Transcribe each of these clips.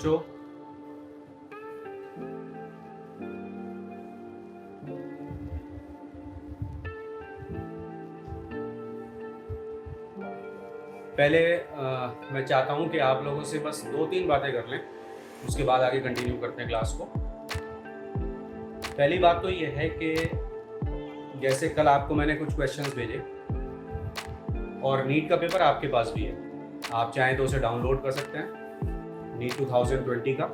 बच्चों। पहले मैं चाहता हूं कि आप लोगों से बस 2-3 बातें कर लें, उसके बाद आगे कंटिन्यू करते हैं क्लास को। पहली बात तो ये है कि जैसे कल आपको मैंने कुछ क्वेश्चंस भेजे और नीट का पेपर आपके पास भी है, आप चाहें तो उसे डाउनलोड कर सकते हैं, नीट 2020 का।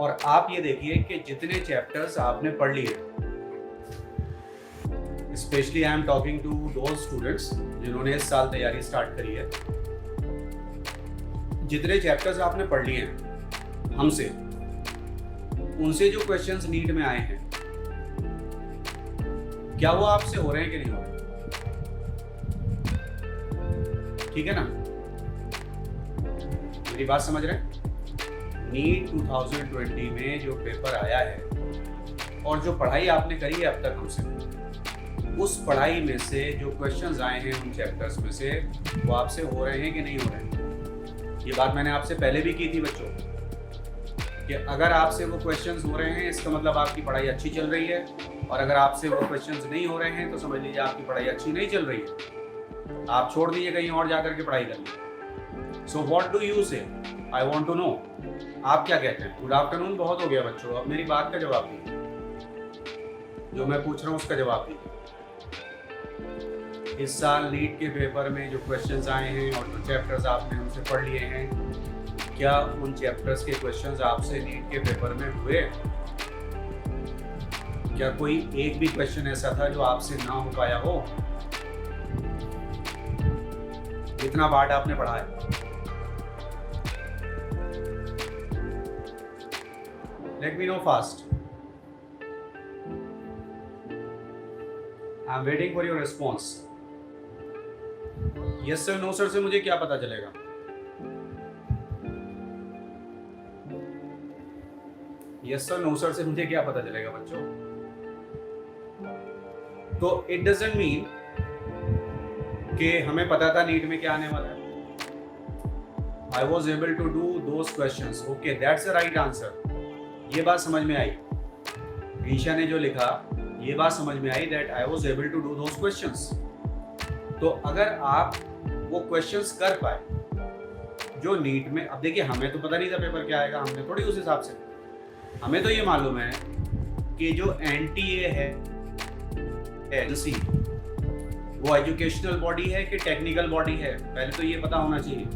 और आप ये देखिए कि जितने चैप्टर्स आपने पढ़ लिए, specially I am talking to those students जिन्होंने इस साल तैयारी स्टार्ट करी है, जितने चैप्टर्स आपने पढ़ लिए हैं हमसे, उनसे जो क्वेश्चंस नीट में आए हैं, क्या वो आपसे हो रहे हैं कि नहीं हो रहे? ठीक है ना, मेरी बात समझ रहे हैं? नीट 2020 में जो पेपर आया है और जो पढ़ाई आपने करी है अब तक हमसे, उस पढ़ाई में से जो क्वेश्चंस आए हैं उन चैप्टर्स में से, वो आपसे हो रहे हैं कि नहीं हो रहे हैं? ये बात मैंने आपसे पहले भी की थी बच्चों, कि अगर आपसे वो क्वेश्चंस हो रहे हैं इसका मतलब आपकी पढ़ाई अच्छी चल रही है, और अगर आपसे वो क्वेश्चंस नहीं हो रहे हैं तो समझ लीजिए आपकी पढ़ाई अच्छी नहीं चल रही है, आप छोड़ दीजिए कहीं और जाकर के पढ़ाई करिए। सो व्हाट डू यू से? आई वांट टू नो, आप क्या कहते हैं? गुड आफ्टरनून बहुत हो गया बच्चों, अब मेरी बात का जवाब दीजिए, जो मैं पूछ रहा हूँ उसका जवाब दीजिए। इस साल नीट के पेपर में जो क्वेश्चंस आए हैं और जो चैप्टर्स आपने हमसे पढ़ लिए हैं, क्या उन चैप्टर्स के क्वेश्चंस आपसे नीट के पेपर में हुए? क्या कोई एक भी क्वेश्चन ऐसा था जो आपसे ना हो पाया हो? कितना पार्ट आपने पढ़ा है? Let me know fast. I am waiting for your response. Yes sir, no sir से मुझे क्या पता चलेगा? यस सर, नो सर से मुझे क्या पता चलेगा बच्चों? तो इट डजंट मीन कि हमें पता था नीट में क्या आने वाला है। I was able to do those questions, okay that's the right answer. ये बात समझ में आई, ईशा ने जो लिखा ये बात समझ में आई, that I was able to do those questions. तो अगर आप वो क्वेश्चंस कर पाए जो नीट में, अब देखिए हमें तो पता नहीं था पेपर क्या आएगा, हमने थोड़ी उस हिसाब से, हमें तो ये मालूम है कि जो एनटीए है एजेंसी, वो एजुकेशनल बॉडी है कि टेक्निकल बॉडी है, पहले तो ये पता होना चाहिए।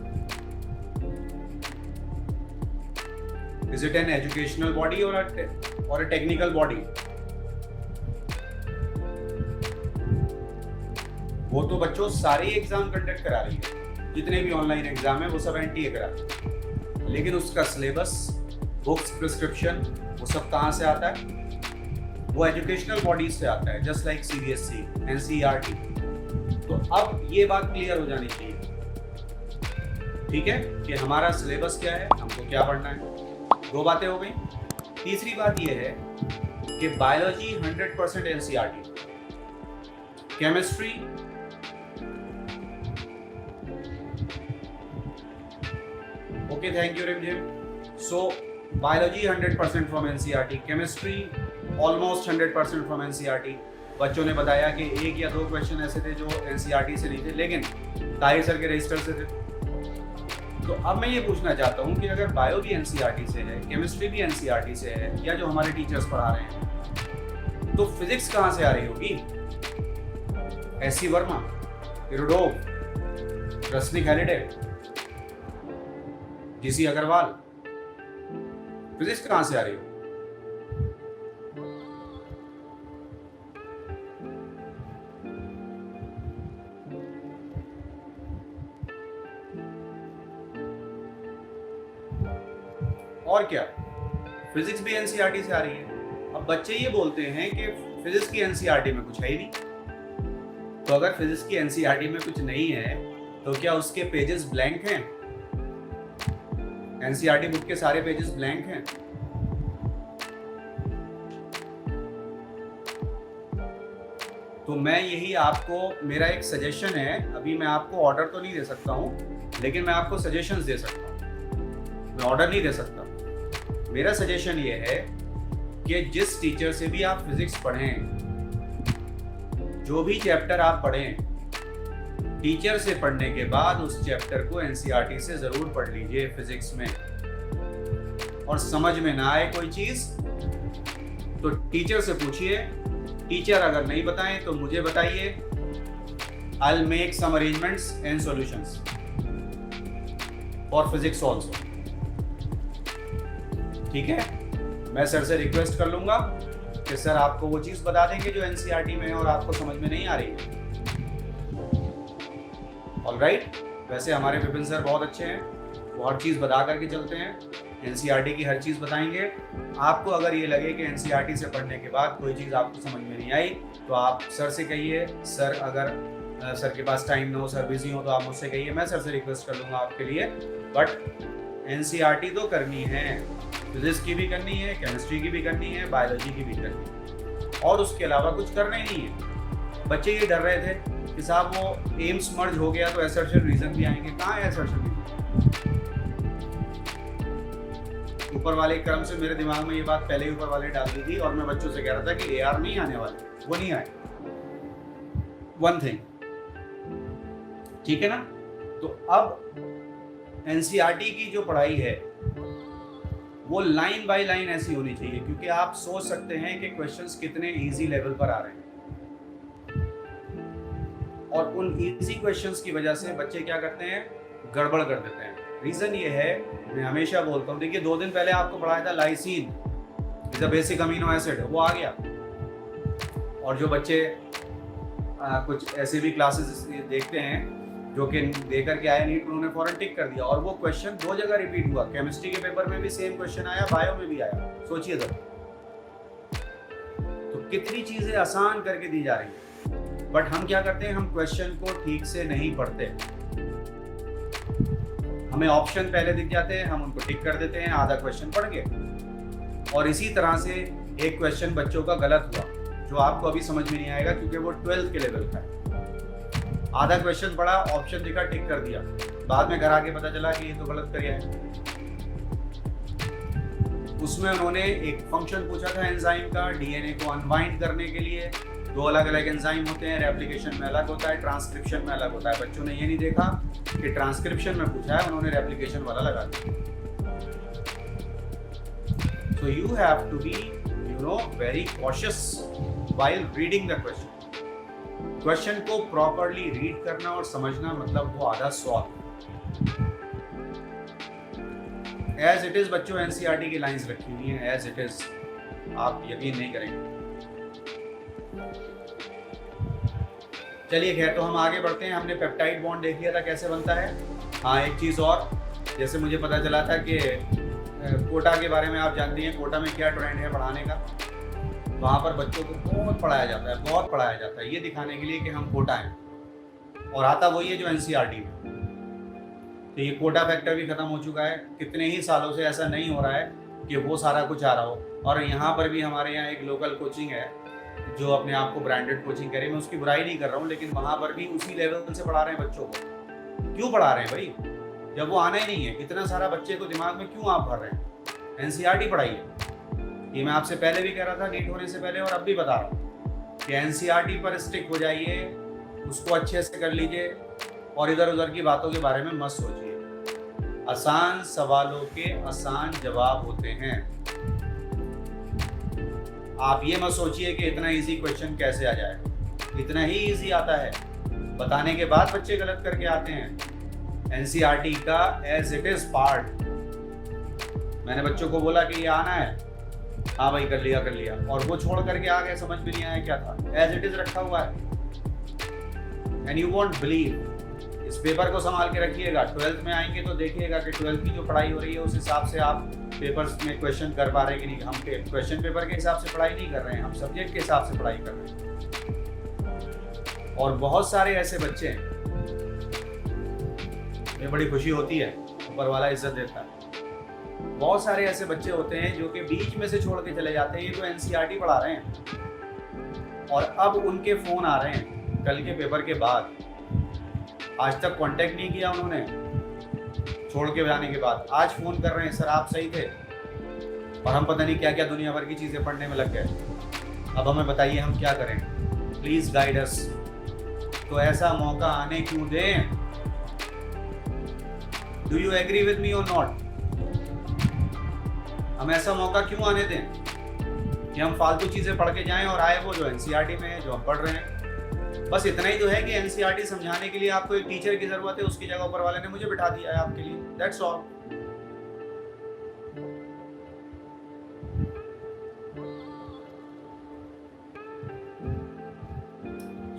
Is it an educational body और अ टेक्निकल बॉडी? वो तो बच्चों सारे एग्जाम कंडक्ट करा रही है, जितने भी ऑनलाइन एग्जाम है वो सब एनटीए करा रही है, लेकिन उसका सिलेबस, बुक्स, प्रिस्क्रिप्शन, वो सब कहाँ से आता है? वो एजुकेशनल बॉडीज से आता है, जस्ट लाइक सीबीएसई, एनसीईआरटी। तो अब ये बात क्लियर हो जानी चाहिए, ठीक है, कि हमारा सिलेबस क्या है, हमको क्या पढ़ना है। 2 बातें हो गई। तीसरी बात ये है कि biology 100% NCERT, chemistry okay, thank you Rimjim. So biology 100% from NCERT, chemistry almost 100% from NCERT। बच्चों ने बताया कि 1 या 2 क्वेश्चन ऐसे थे जो NCERT से नहीं थे, लेकिन ताहिर सर के रजिस्टर से थे। तो अब मैं ये पूछना चाहता हूँ कि अगर बायो भी NCERT से है, केमिस्ट्री भी NCERT से है, या जो हमारे टीचर्स पढ़ा रहे हैं, तो फिजिक्स कहाँ से आ रही होगी? एस.सी. वर्मा, इरोडोव, रश्मि हैलिडे, जीसी अग्रवाल, फिजिक्स कहां से आ रही हो? और क्या, फिजिक्स भी एनसीईआरटी से आ रही है। अब बच्चे ये बोलते हैं कि फिजिक्स की एनसीईआरटी में कुछ है ही नहीं। तो अगर फिजिक्स की एनसीईआरटी में कुछ नहीं है तो क्या उसके पेजेस ब्लैंक हैं? एनसीईआरटी बुक के सारे पेजेस ब्लैंक हैं? तो मैं यही आपको, मेरा एक सजेशन है, अभी मैं आपको ऑर्डर तो नहीं दे सकता हूँ, लेकिन मैं आपको सजेशंस दे सकता हूँ। मैं ऑर्डर नहीं दे सकता। मेरा सजेशन ये है कि जिस टीचर से भी आप फिजिक्स पढ़ें, जो भी चैप्टर आप पढ़ें, टीचर से पढ़ने के बाद उस चैप्टर को एनसीईआरटी से जरूर पढ़ लीजिए फिजिक्स में। और समझ में ना आए कोई चीज तो टीचर से पूछिए, टीचर अगर नहीं बताएं तो मुझे बताइए, I'll make some arrangements and solutions for physics also। ठीक है, मैं सर से रिक्वेस्ट कर लूंगा कि सर आपको वो चीज बता देंगे जो एनसीईआरटी में है और आपको समझ में नहीं आ रही है। ऑलराइट, वैसे हमारे विपिन सर बहुत अच्छे हैं, वो हर चीज बता करके चलते हैं, एनसीईआरटी की हर चीज बताएंगे। आपको अगर ये लगे कि एनसीईआरटी से पढ़ने के बाद कोई चीज आपको समझ में नहीं आई तो आप सर से कहिए। सर अगर सर के पास टाइम ना हो, सर बिजी हो, तो आप मुझसे कहिए, मैं सर से रिक्वेस्ट कर लूँगा आपके लिए। बट एनसीईआरटी तो करनी है, फिजिक्स की भी करनी है, केमिस्ट्री की भी करनी है, बायोलॉजी की भी करनी है, और उसके अलावा कुछ करना ही नहीं है। बच्चे ये डर रहे थे कि साहब वो एम्स मर्ज हो गया तो असर्शन रीजन भी आएंगे। कहाँ है असर्शन रीजन? ऊपर वाले क्रम से मेरे दिमाग में ये बात पहले ही ऊपर वाले डाल दी थी और मैं बच्चों से कह रहा था कि एआर नहीं आने वाले, वो नहीं आए। वन थिंग, ठीक है ना? तो अब एनसीईआरटी की जो पढ़ाई है वो लाइन बाय लाइन ऐसी होनी चाहिए, क्योंकि आप सोच सकते हैं कि क्वेश्चंस कितने इजी लेवल पर आ रहे हैं, और उन इजी क्वेश्चंस की वजह से बच्चे क्या करते हैं, गड़बड़ कर देते हैं। रीजन ये है, मैं हमेशा बोलता हूँ, देखिए 2 दिन पहले आपको पढ़ाया था lysine is a basic amino acid, वो आ गया। और जो बच्चे कुछ ऐसे भी क्लासेस देखते हैं जो कि दे करके आए नीट, उन्होंने फौरन टिक कर दिया, और वो क्वेश्चन 2 जगह रिपीट हुआ। केमिस्ट्री के पेपर में भी सेम क्वेश्चन आया, बायो में भी आया। सोचिए जरा, तो कितनी चीजें आसान करके दी जा रही है, बट हम क्या करते हैं, हम क्वेश्चन को ठीक से नहीं पढ़ते। हमें ऑप्शन पहले दिख जाते हैं, हम उनको टिक कर देते हैं, आधा क्वेश्चन पढ़ के। और इसी तरह से एक क्वेश्चन बच्चों का गलत हुआ जो आपको अभी समझ में नहीं आएगा, क्योंकि वो 12th के लेवल का है। आधा क्वेश्चन पढ़ा, ऑप्शन दिखा, टिक कर दिया, बाद में घर आके पता चला कि ये तो गलत कर है। उसमें उन्होंने एक फंक्शन पूछा था एंजाइम का, डीएनए को अनवाइंड करने के लिए 2 अलग अलग एंजाइम होते हैं, रेप्लिकेशन में अलग होता है, ट्रांसक्रिप्शन में अलग होता है। बच्चों ने ये नहीं देखा कि ट्रांसक्रिप्शन में पूछा है, उन्होंने रेप्लिकेशन वाला लगा दिया। So you have to be, very cautious while reading the question. Question को प्रॉपरली रीड करना और समझना, मतलब वो आधा सॉल्व। एज इट इज बच्चों, एनसीईआरटी की लाइंस रखी हुई हैं एज इट इज, आप यकीन नहीं करेंगे। चलिए खैर, तो हम आगे बढ़ते हैं। हमने पेप्टाइड बॉन्ड देख लिया था कैसे बनता है। हाँ, एक चीज़ और, जैसे मुझे पता चला था कि कोटा के बारे में आप जानती हैं, कोटा में क्या ट्रेंड है पढ़ाने का। वहाँ पर बच्चों को बहुत पढ़ाया जाता है, बहुत पढ़ाया जाता है, ये दिखाने के लिए कि हम कोटा हैं, और आता वही है जो एनसीईआरटी में। तो ये कोटा फैक्टर भी खत्म हो चुका है। कितने ही सालों से ऐसा नहीं हो रहा है कि वो सारा कुछ आ रहा हो। और यहाँ पर भी हमारे यहाँ एक लोकल कोचिंग है जो अपने आप को ब्रांडेड कोचिंग करे, मैं उसकी बुराई नहीं कर रहा हूँ, लेकिन वहाँ पर भी उसी लेवल से पढ़ा रहे हैं बच्चों को। क्यों पढ़ा रहे हैं भाई, जब वो आना ही नहीं है? इतना सारा बच्चे को दिमाग में क्यों आप भर रहे हैं? एनसीईआरटी पढ़ाइए। ये मैं आपसे पहले भी कह रहा था, नीट होने से पहले, और अब भी बता रहा हूँ कि एनसीईआरटी पर स्टिक हो जाइए, उसको अच्छे से कर लीजिए, और इधर उधर की बातों के बारे में मत सोचिए। आसान सवालों के आसान जवाब होते हैं। आप ये मत सोचिए कि इतना इजी क्वेश्चन कैसे आ जाए, इतना ही इजी आता है। बताने के बाद बच्चे गलत करके आते हैं। एनसीईआरटी का एज इट इज पार्ट, मैंने बच्चों को बोला कि ये आना है, हाँ भाई कर लिया, और वो छोड़ करके आ गए, समझ में नहीं आया क्या था। एज इट इज रखा हुआ है, एंड यू वोंट बिलीव। इस पेपर को संभाल के रखिएगा। 12th में आएंगे तो देखिएगा कि 12th की जो पढ़ाई हो रही है उस हिसाब से आप पेपर्स में क्वेश्चन कर पा रहे हैं कि नहीं। हम क्वेश्चन पेपर के हिसाब से पढ़ाई नहीं कर रहे हैं, हम सब्जेक्ट के हिसाब से पढ़ाई कर रहे हैं। और बहुत सारे ऐसे बच्चे हैं, ये बड़ी खुशी होती है, ऊपर वाला इज्जत देता है। बहुत सारे ऐसे बच्चे होते हैं जो कि बीच में से छोड़ के चले जाते हैं। ये तो एनसीईआरटी पढ़ा रहे हैं और अब उनके फोन आ रहे हैं कल के पेपर के बाद। आज तक कांटेक्ट नहीं किया उन्होंने, छोड़ के जाने के बाद आज फ़ोन कर रहे हैं, सर आप सही थे, और हम पता नहीं क्या क्या दुनिया भर की चीज़ें पढ़ने में लग गए। अब हमें बताइए हम क्या करें, प्लीज़ गाइड अस। तो ऐसा मौका आने क्यों दें? Do you agree with me और नॉट? हम ऐसा मौका क्यों आने दें कि हम फालतू चीज़ें पढ़ के जाएं और आए वो जो एनसीईआरटी में है, जो हम पढ़ रहे हैं। बस इतना ही तो है कि एनसीईआरटी समझाने के लिए आपको एक टीचर की ज़रूरत है, उसकी जगह ऊपर वाले ने मुझे बिठा दिया है आपके लिए, that's all.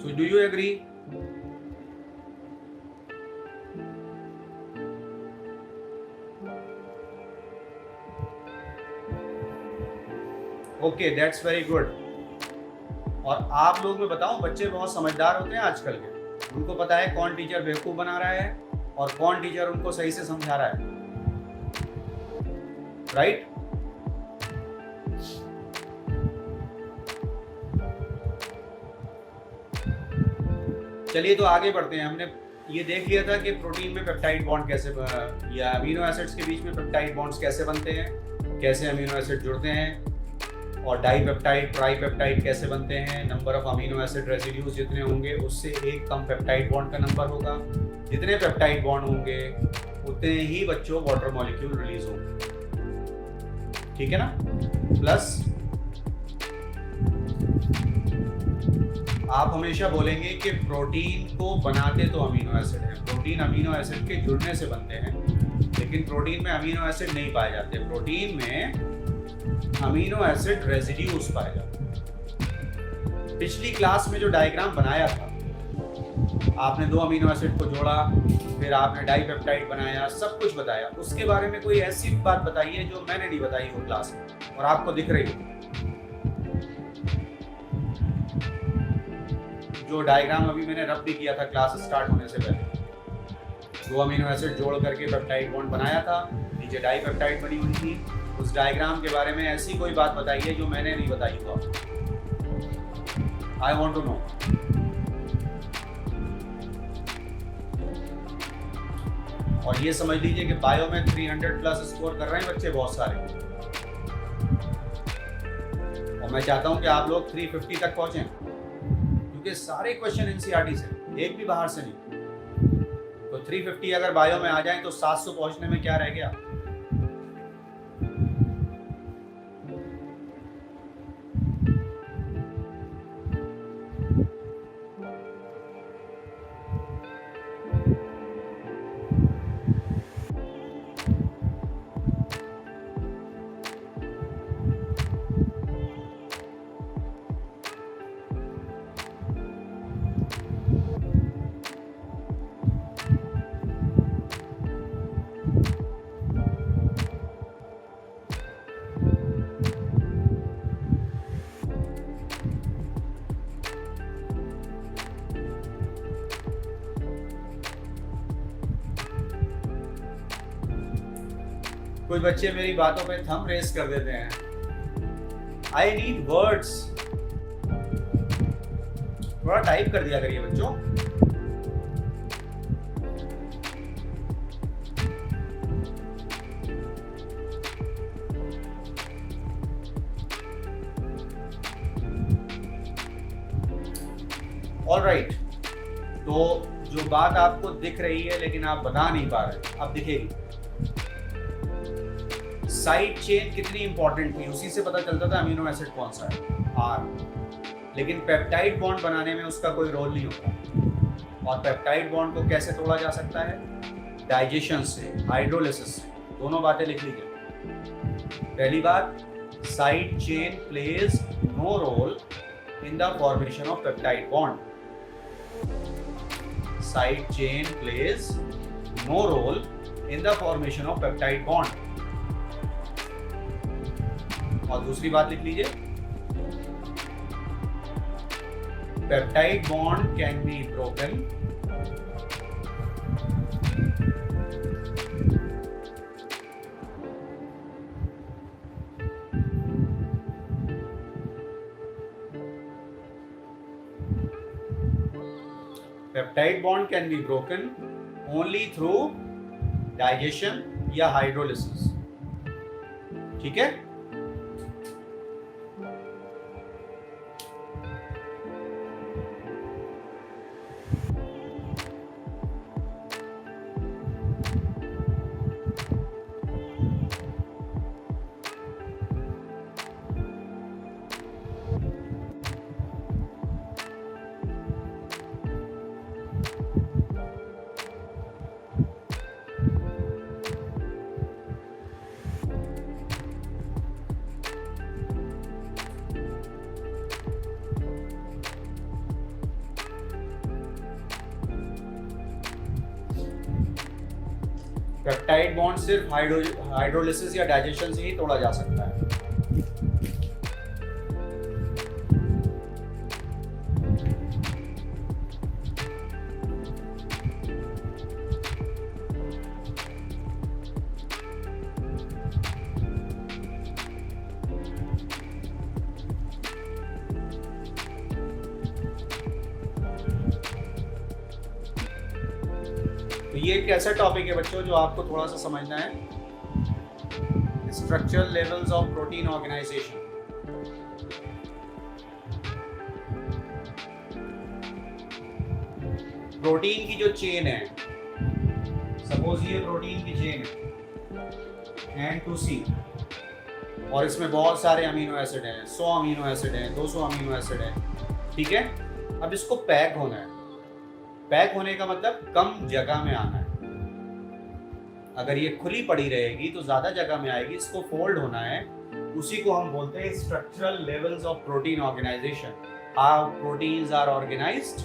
So do you agree? Okay, that's very good. और आप लोग मैं बताऊं, बच्चे बहुत समझदार होते हैं आजकल के। उनको पता है कौन टीचर बेवकूफ़ बना रहा है और कौन टीचर उनको सही से समझा रहा है, राइट? चलिए तो आगे बढ़ते हैं। हमने ये देख लिया था कि प्रोटीन में पेप्टाइड बॉन्ड कैसे या अमीनो एसिड्स के बीच में पेप्टाइड बॉन्ड्स कैसे बनते हैं, कैसे अमीनो एसिड जुड़ते हैं, और डाई पेप्टाइड ट्राई पेप्टाइड कैसे बनते हैं। Number of amino acid residues जितने होंगे उससे एक कम पेप्टाइड बॉन्ड का नंबर होगा। जितने पेप्टाइड बॉन्ड होंगे उतने ही बच्चों वाटर मॉलिक्यूल रिलीज होंगे, ठीक है ना। प्लस आप हमेशा बोलेंगे कि प्रोटीन को बनाते तो अमीनो एसिड है, प्रोटीन अमीनो एसिड के जुड़ने से बनते हैं, लेकिन प्रोटीन में अमीनो एसिड नहीं पाए जाते, प्रोटीन में अमीनो एसिड रेसिड्यूज पाए जाते हैं। पिछली क्लास में जो डायग्राम बनाया था, आपने दो अमीनो एसिड को जोड़ा, फिर आपने डाइपेप्टाइड बनाया, सब कुछ बताया। उसके बारे में कोई ऐसी बात बताइए जो मैंने नहीं बताई हो क्लास में और आपको दिख रही हो। जो डायग्राम अभी मैंने रब भी किया था क्लास स्टार्ट होने से पहले, दो अमीनो एसिड जोड़ करके पेप्टाइड बॉन्ड बनाया था, नीचे डाइपेप्टाइड बनी हुई थी। उस डायग्राम के बारे में ऐसी कोई बात बताइए जो मैंने नहीं बताई हो आपको। I want to know. और ये समझ लीजिए कि बायो में 300 प्लस स्कोर कर रहे हैं बच्चे बहुत सारे, और मैं चाहता हूं कि आप लोग 350 तक पहुंचे, क्योंकि सारे क्वेश्चन एनसीईआरटी से, एक भी बाहर से नहीं। तो 350 अगर बायो में आ जाए तो 700 पहुंचने में क्या रह गया। कुछ बच्चे मेरी बातों पे थंब रेस कर देते हैं। आई नीड वर्ड्स, थोड़ा टाइप कर दिया करिए बच्चों। ऑलराइट, तो जो बात आपको दिख रही है लेकिन आप बता नहीं पा रहे, अब दिखेगी। साइड चेन कितनी इंपॉर्टेंट थी, उसी से पता चलता था अमीनो एसिड कौन सा है, आर। लेकिन पेप्टाइड बॉन्ड बनाने में उसका कोई रोल नहीं होता। और पेप्टाइड बॉन्ड को कैसे तोड़ा जा सकता है? डाइजेशन से, हाइड्रोलिसिस से। दोनों बातें लिख लीजिए। पहली बात, side chain plays no role in the formation of peptide bond. Side chain plays no role in the formation of peptide bond. और दूसरी बात लिख लीजिए, peptide bond can be broken peptide bond can be broken only through digestion या hydrolysis. ठीक है, peptide bond सिर्फ hydrolysis या डाइजेशन से ही तोड़ा जा सकता है। तो ये एक ऐसा टॉपिक है बच्चों जो आपको थोड़ा सा समझना है, structural levels of protein organisation. Protein की जो चेन है, सपोज ये प्रोटीन की चेन है N2C और इसमें बहुत सारे अमीनो एसिड हैं, 100 अमीनो एसिड हैं, 200 अमीनो एसिड हैं। ठीक है, अब इसको पैक होना है। पैक होने का मतलब कम जगह में आना है। अगर ये खुली पड़ी रहेगी तो ज्यादा जगह में आएगी, इसको फोल्ड होना है। उसी को हम बोलते हैं structural levels of protein organisation. How proteins are organised,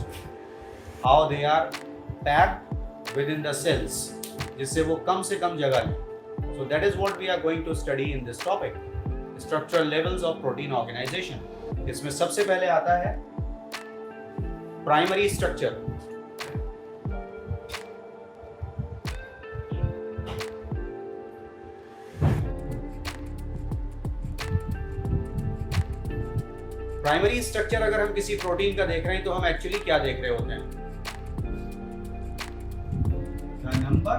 how they are packed within the cells, जिससे वो कम से कम जगह लें। So that is what we are going to study in this topic, structural levels of protein organisation. इसमें सबसे पहले आता है प्राइमरी स्ट्रक्चर। प्राइमरी स्ट्रक्चर अगर हम किसी प्रोटीन का देख रहे हैं तो हम एक्चुअली क्या देख रहे होते हैं? The number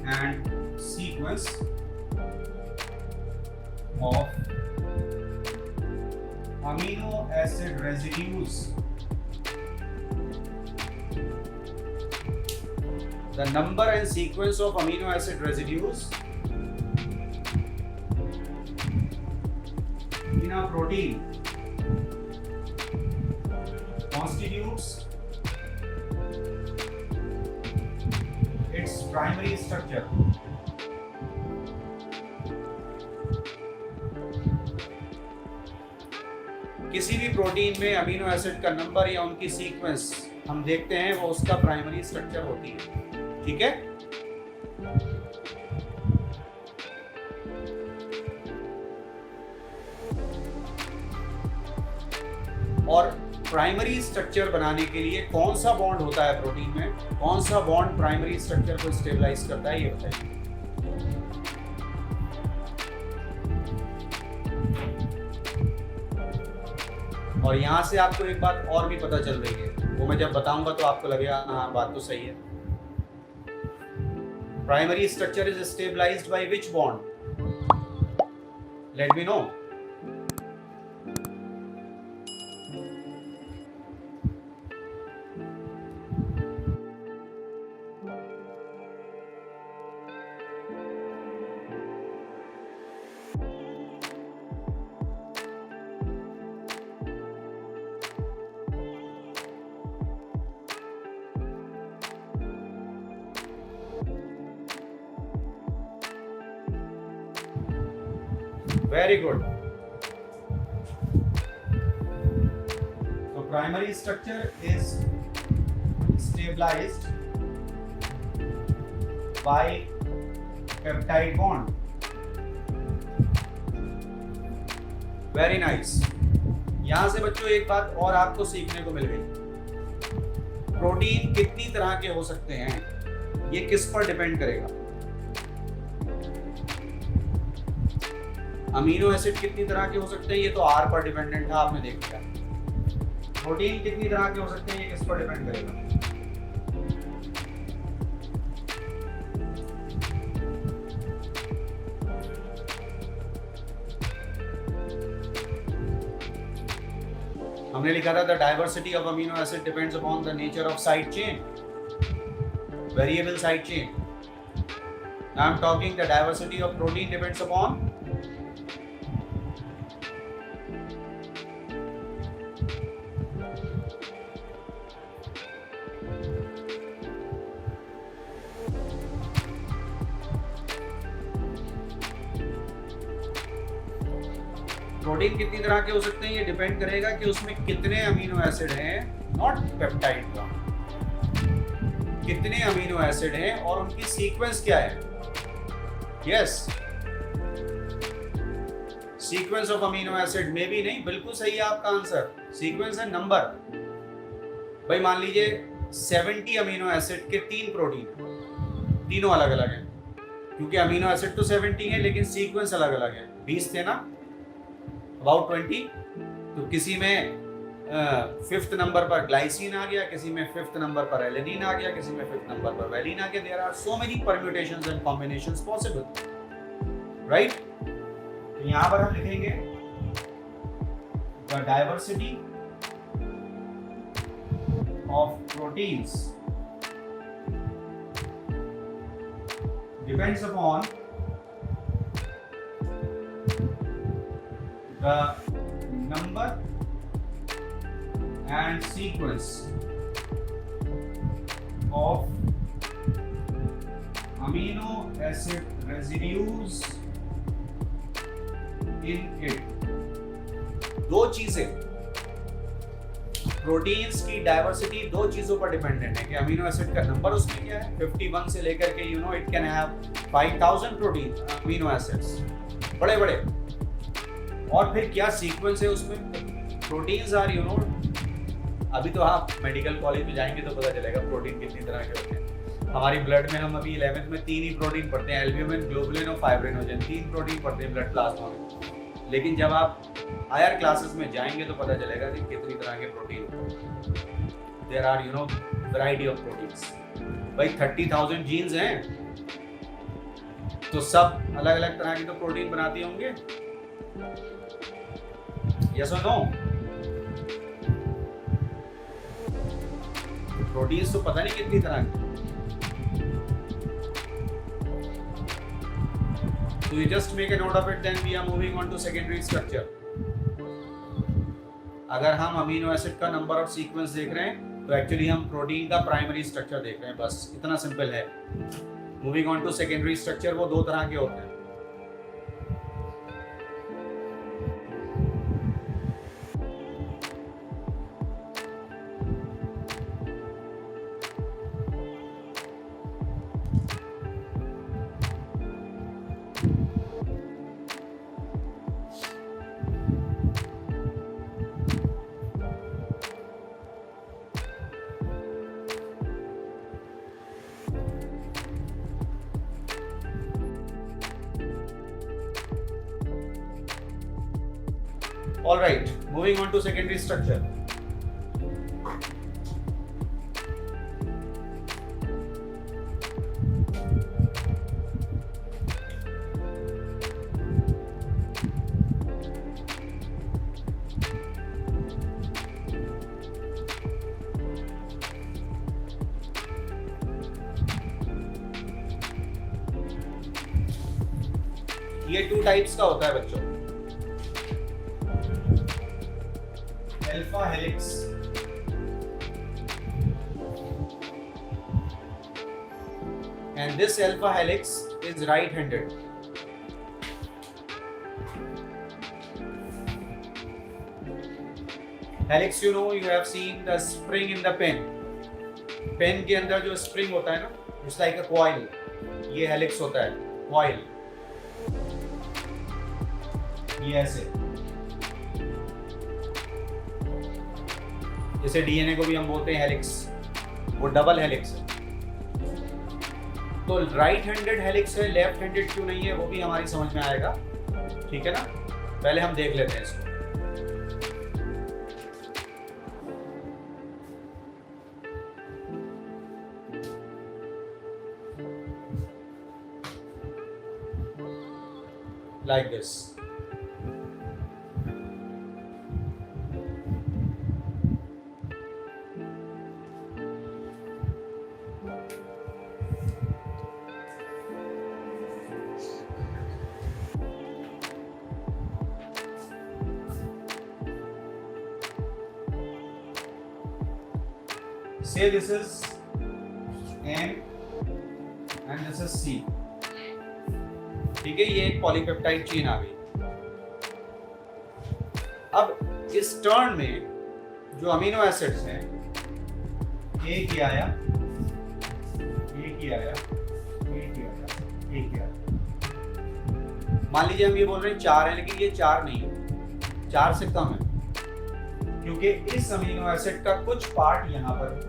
and sequence of amino acid residues, the number and sequence of amino acid residues in a protein constitutes its primary structure. किसी भी प्रोटीन में अमीनो एसिड का नंबर या उनकी सीक्वेंस हम देखते हैं, वो उसका प्राइमरी स्ट्रक्चर होती है। ठीक है, और प्राइमरी स्ट्रक्चर बनाने के लिए कौन सा बॉन्ड होता है प्रोटीन में, कौन सा बॉन्ड प्राइमरी स्ट्रक्चर को स्टेबलाइज करता है, ये बताइए। और यहां से आपको एक बात और भी पता चल रही है, वो मैं जब बताऊंगा तो आपको लगेगा हाँ बात तो सही है। Primary structure is stabilised by which bond? Let me know. Very good. So primary structure is stabilized by peptide bond. Very nice. यहां से बच्चों एक बात और आपको सीखने को मिल गई। प्रोटीन कितनी तरह के हो सकते हैं, ये किस पर डिपेंड करेगा? अमीनो एसिड कितनी तरह के हो सकते हैं, ये तो आर पर डिपेंडेंट था, आपने देख लिया। प्रोटीन कितनी तरह के हो सकते हैं, ये किस पर डिपेंड करेगा? हमने लिखा था the diversity of amino acid depends upon the nature of side chain, variable side chain. Now I am talking the diversity of protein depends upon protein कितनी तरह के हो सकते हैं, ये डिपेंड करेगा कि उसमें कितने अमीनो एसिड हैं, नॉट पेप्टाइड का, कितने अमीनो एसिड हैं और उनकी सीक्वेंस क्या है. Yes, sequence of amino acid में भी नहीं, बिल्कुल सही है आपका आंसर. सीक्वेंस है नंबर. भाई मान लीजिए 70 अमीनो एसिड के 3 प्रोटीन, तीनों अलग अलग हैं, क्योंकि अमीनो एसिड तो 70 है लेकिन सीक्वेंस अलग अलग है. 20 थे ना, अबाउट 20. तो किसी में 5th नंबर पर ग्लाइसिन आ गया, किसी में 5th नंबर पर एलेनिन आ गया, किसी में 5th नंबर पर वैलिन आ गया. There are so many permutations and combinations possible, right. तो यहां पर हम लिखेंगे the diversity of proteins depends upon the number and sequence of amino acid residues in it. दो चीजें, प्रोटीन्स की डाइवर्सिटी दो चीजों पर डिपेंडेंट है कि अमीनो एसिड का नंबर उसमें क्या है. 51 से लेकर के it can have 5000 protein amino acids, बड़े बड़े. और फिर क्या सीक्वेंस है उसमें. प्रोटीन्स आर अभी तो आप मेडिकल कॉलेज में जाएंगे तो पता चलेगा प्रोटीन कितनी तरह के होते हैं. हमारी ब्लड में हम अभी 11th में 3 ही प्रोटीन पढ़ते हैं, एल्ब्यूमिन, ग्लोबुलिन और फाइब्रिनोजन. 3 प्रोटीन पढ़ते हैं ब्लड प्लाज्मा में. लेकिन जब आप हायर क्लासेस में जाएंगे तो पता चलेगा कि कितनी तरह के प्रोटीन होते हैं. There are variety of proteins. भाई 30,000 जीन्स हैं तो सब अलग अलग तरह के तो प्रोटीन बनाती होंगे. Yes or no? प्रोटीन्स तो पता नहीं कितनी तरह की. So you just make a note of it, then we are moving on to secondary structure. अगर हम अमीनो एसिड का नंबर और सीक्वेंस देख रहे हैं तो एक्चुअली हम प्रोटीन का प्राइमरी स्ट्रक्चर देख रहे हैं, बस इतना सिंपल है. Moving on to secondary structure, वो दो तरह के होते हैं. All right, moving on to secondary structure. ये 2 टाइप्स का होता है बच्चों. Alpha helix and this alpha helix is right-handed. Helix, you have seen the spring in the pen. Pen के अंदर जो स्प्रिंग होता है ना, it's like a coil. ये हेलिक्स होता है, coil. ये ऐसे, जैसे डीएनए को भी हम बोलते हैं हेलिक्स, वो डबल हेलिक्स है. तो राइट हैंडेड हेलिक्स है, लेफ्ट हैंडेड क्यों नहीं है वो भी हमारी समझ में आएगा. ठीक है ना, पहले हम देख लेते हैं इसको. Like this. Say this is N and this is C. ठीक है, ये एक पॉलीपेप्टाइड चेन आ गई। अब इस टर्न में जो अमीनो एसिड्स हैं, एक ही आया, एक ही आया, एक ही आया, एक ही आया। मान लीजिए हम ये बोल रहे हैं 4 है, लेकिन ये 4 नहीं है, 4 से कम है, क्योंकि इस अमीनो एसिड का कुछ पार्ट यहां पर है।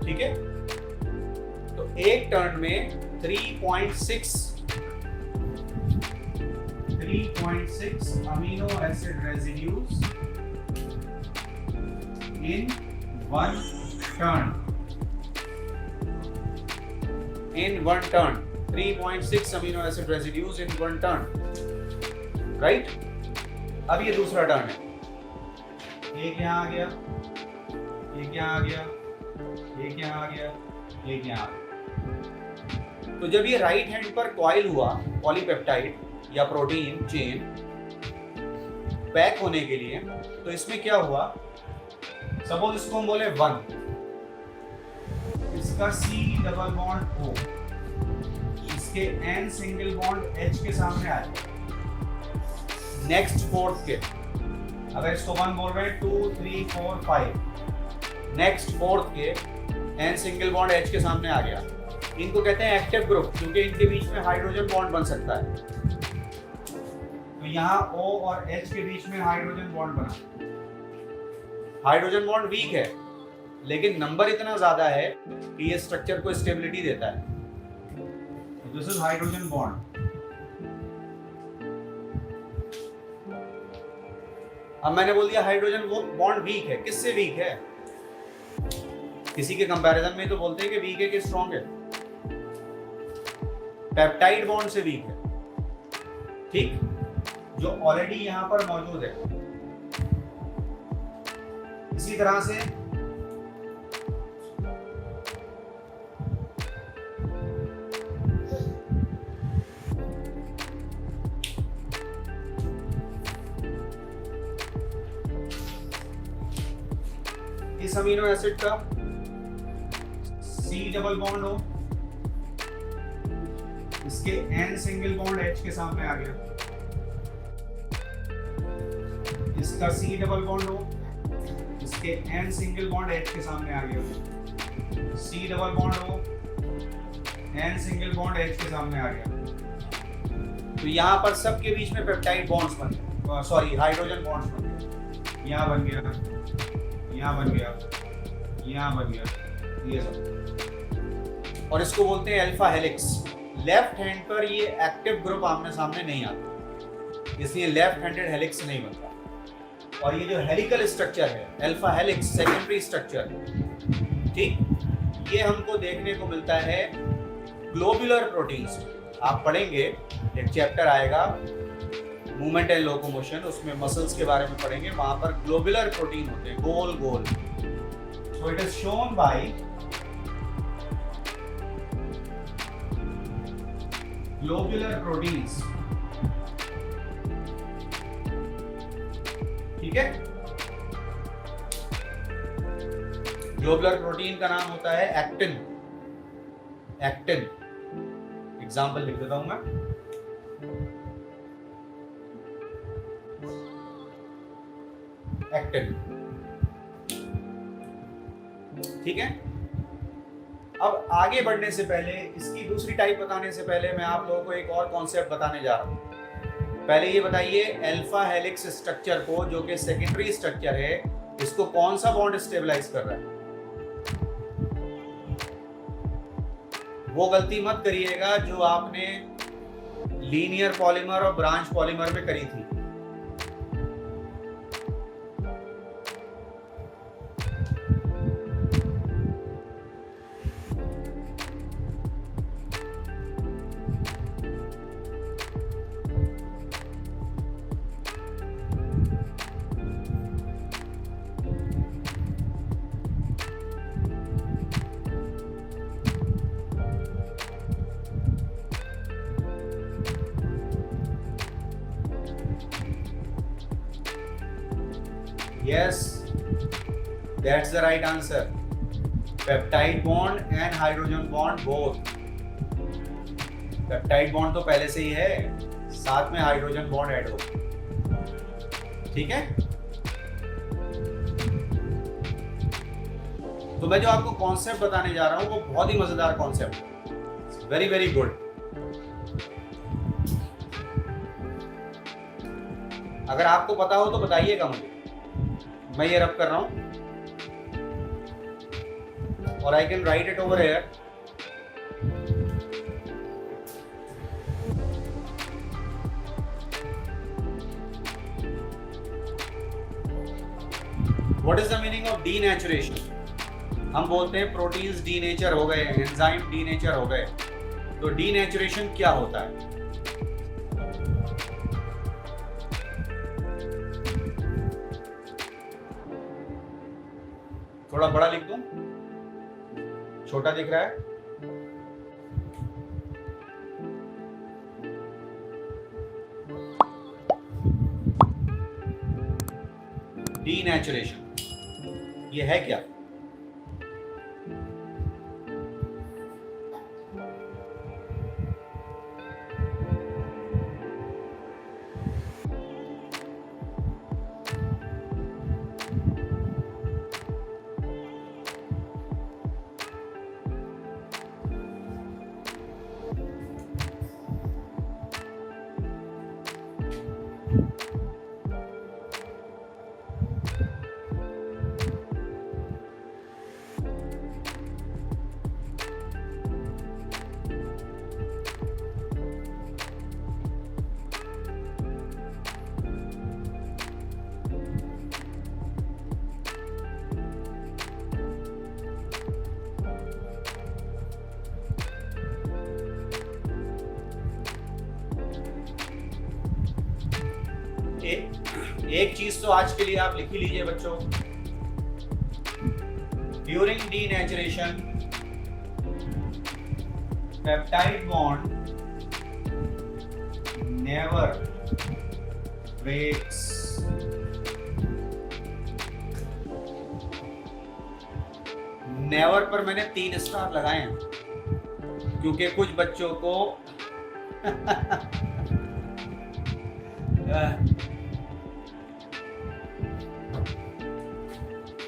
ठीक है, तो एक टर्न में 3.6 amino acid residues in one turn. 3.6 amino acid residues in one turn, right. अब ये दूसरा टर्न है, एक यहां आ गया, एक यहां आ गया, एक यहां आ गया, एक यहां आ गया। तो जब ये राइट हैंड पर कॉइल हुआ पॉलीपेप्टाइड या प्रोटीन चेन पैक होने के लिए, तो इसमें क्या हुआ, सपोज इसको हम बोले 1, इसका C डबल बॉन्ड O, इसके N सिंगल बॉन्ड H के सामने आया। नेक्स्ट फोर्थ के, अगर इसको 1 बोल रहे हैं, 2 3 4 5, नेक्स्ट फोर्थ के N सिंगल बॉन्ड H के सामने आ गया। इनको कहते हैं एक्टिव ग्रुप, क्योंकि इनके बीच में हाइड्रोजन बॉन्ड बन सकता है। तो यहाँ O और H के बीच में हाइड्रोजन बॉन्ड बना। हाइड्रोजन बॉन्ड वीक है, लेकिन नंबर इतना ज्यादा है कि ये स्ट्रक्चर को स्टेबिलिटी देता है। This is hydrogen bond. अब मैंने बोल दिया हाइड्रोजन बॉन्ड वीक है। किससे वीक है? किसी के कंपैरिजन में तो बोलते हैं कि वीक है कि स्ट्रॉन्ग है। पेप्टाइड बॉन्ड से वीक है, ठीक, जो ऑलरेडी यहां पर मौजूद है। इसी तरह से इस अमीनो एसिड का C डबल बॉन्ड हो, इसके N सिंगल बॉन्ड H के सामने आ गया। इसका C डबल बॉन्ड हो, इसके N सिंगल बॉन्ड H के सामने आ गया। C डबल बॉन्ड हो, N सिंगल बॉन्ड H के सामने आ गया। तो यहाँ पर सबके बीच में पेप्टाइड बॉन्ड्स बन गए, सॉरी हाइड्रोजन बॉन्ड्स बन गए। यहाँ बन गया, यहाँ बन गया, यहाँ बन गया, ये सब। और इसको बोलते हैं अल्फा हेलिक्स। लेफ्ट हैंड पर ये एक्टिव ग्रुप आमने सामने नहीं आता, इसलिए लेफ्ट हैंडेड हेलिक्स नहीं बनता। और ये जो हेलिकल स्ट्रक्चर है, अल्फा हेलिक्स सेकेंडरी स्ट्रक्चर, ठीक, ये हमको देखने को मिलता है ग्लोबुलर प्रोटीन्स। आप पढ़ेंगे, एक चैप्टर आएगा मूवमेंट एंड लोकोमोशन, उसमें मसल्स के बारे में पढ़ेंगे। वहां पर ग्लोबुलर प्रोटीन होते हैं, गोल गोल। So it is shown by globular proteins, ठीक है। ग्लोबुलर प्रोटीन का नाम होता है एक्टिन। एक्टिन, एग्जाम्पल लिख देता हूं मैं। एक्टिन, ठीक है। अब आगे बढ़ने से पहले, इसकी दूसरी टाइप बताने से पहले, मैं आप लोगों को एक और कॉन्सेप्ट बताने जा रहा हूं। पहले ये बताइए, अल्फा हेलिक्स स्ट्रक्चर को, जो कि सेकेंडरी स्ट्रक्चर है, इसको कौन सा बॉन्ड स्टेबलाइज कर रहा है? वो गलती मत करिएगा जो आपने लीनियर पॉलीमर और ब्रांच पॉलीमर में करी थी। Yes, that's the right answer. Peptide bond and hydrogen bond both. Peptide bond तो पहले से ही है, साथ में हाइड्रोजन बॉन्ड ऐड हो। ठीक है, तो मैं जो आपको कॉन्सेप्ट बताने जा रहा हूं वो बहुत ही मजेदार कॉन्सेप्ट है। Very very good. अगर आपको पता हो तो बताइएगा मुझे। मैं ये रब कर रहा हूं और I can write it over here. What is the meaning of denaturation? हम बोलते हैं प्रोटीन्स डीनेचर हो गए, एंजाइम डीनेचर हो गए। तो डीनेचुरेशन क्या होता है? थोड़ा बड़ा लिख दूं, छोटा दिख रहा है? डीनेचुरेशन ये है क्या? एक चीज तो आज के लिए आप लिख ही लीजिए बच्चों। During denaturation peptide bond never breaks. Never पर मैंने 3 स्टार लगाए हैं क्योंकि कुछ बच्चों को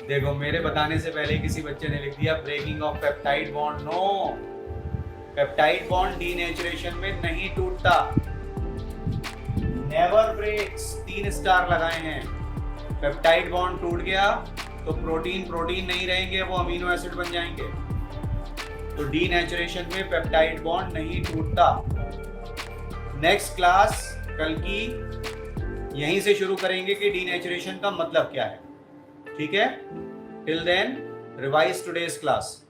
देखो, मेरे बताने से पहले किसी बच्चे ने लिख दिया breaking of peptide bond. No, peptide bond denaturation में नहीं टूटता। नेवर ब्रेक्स 3 स्टार लगाए हैं। पेप्टाइड बॉन्ड टूट गया तो प्रोटीन नहीं रहेंगे, वो अमीनो एसिड बन जाएंगे। तो डीनेचुरेशन में पेप्टाइड बॉन्ड नहीं टूटता। नेक्स्ट क्लास कल की यहीं से शुरू करेंगे कि डीनेचुरेशन का मतलब क्या है। ठीक है? Till then revise today's class.